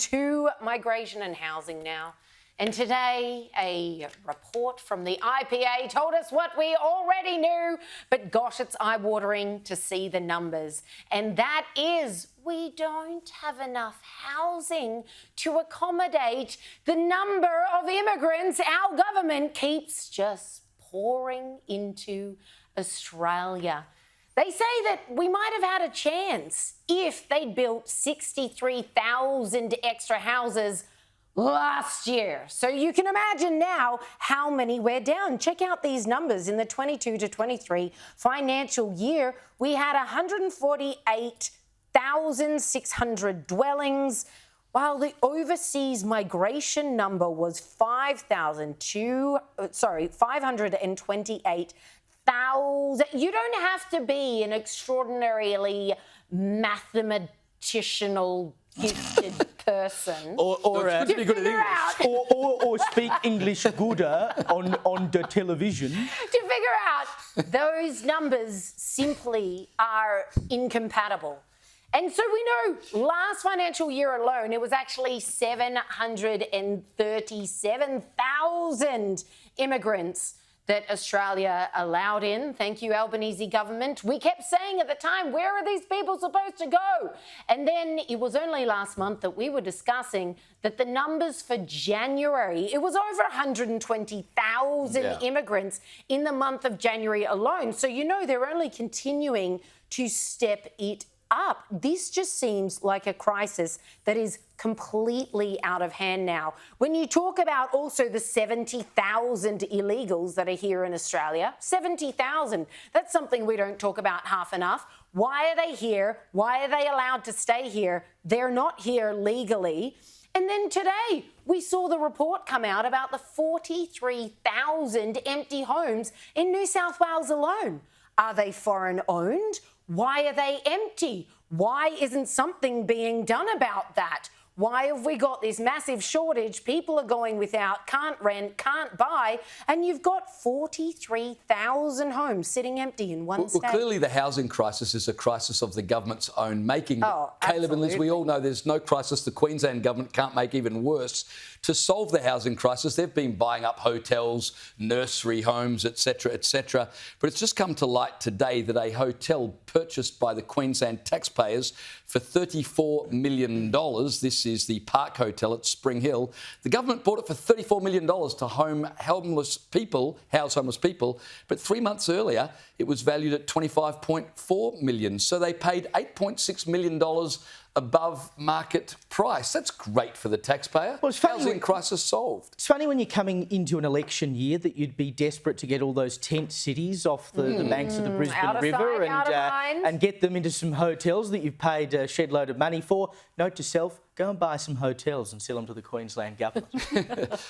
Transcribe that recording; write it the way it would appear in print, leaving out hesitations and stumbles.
to migration and housing now. And today, a report from the IPA told us what we already knew, but gosh, it's eye-watering to see the numbers. And that is, we don't have enough housing to accommodate the number of immigrants our government keeps just pouring into Australia. They say that we might have had a chance if they'd built 63,000 extra houses last year. So you can imagine now how many we're down. Check out these numbers. In the 22 to 23 financial year, we had 148,600 dwellings, while the overseas migration number was 528,000. You don't have to be an extraordinarily mathematicianal gifted person or speak English gooder on the television to figure out those numbers simply are incompatible. And so we know last financial year alone, it was actually 737,000 immigrants that Australia allowed in. Thank you, Albanese government. We kept saying at the time, where are these people supposed to go? And then it was only last month that we were discussing that the numbers for January, it was over 120,000 immigrants in the month of January alone. So you know they're only continuing to step it up. This just seems like a crisis that is completely out of hand now. When you talk about also the 70,000 illegals that are here in Australia, 70,000, that's something we don't talk about half enough. Why are they here? Why are they allowed to stay here? They're not here legally. And then today, we saw the report come out about the 43,000 empty homes in New South Wales alone. Are they foreign owned? Why are they empty? Why isn't something being done about that? Why have we got this massive shortage? People are going without, can't rent, can't buy, and you've got 43,000 homes sitting empty in one state. Well, clearly the housing crisis is a crisis of the government's own making. Oh, Caleb and Liz, we all know there's no crisis the Queensland government can't make even worse. To solve the housing crisis, they've been buying up hotels, nursery homes, etc., etc. But it's just come to light today that a hotel purchased by the Queensland taxpayers for $34 million, this is the Park Hotel at Spring Hill, the government bought it for $34 million to house homeless people, but 3 months earlier it was valued at $25.4 million. So they paid $8.6 million above market price. That's great for the taxpayer. Well, it's funny housing crisis solved. It's funny when you're coming into an election year that you'd be desperate to get all those tent cities off the banks of the Brisbane River and get them into some hotels that you've paid a shed load of money for. Note to self, go and buy some hotels and sell them to the Queensland government.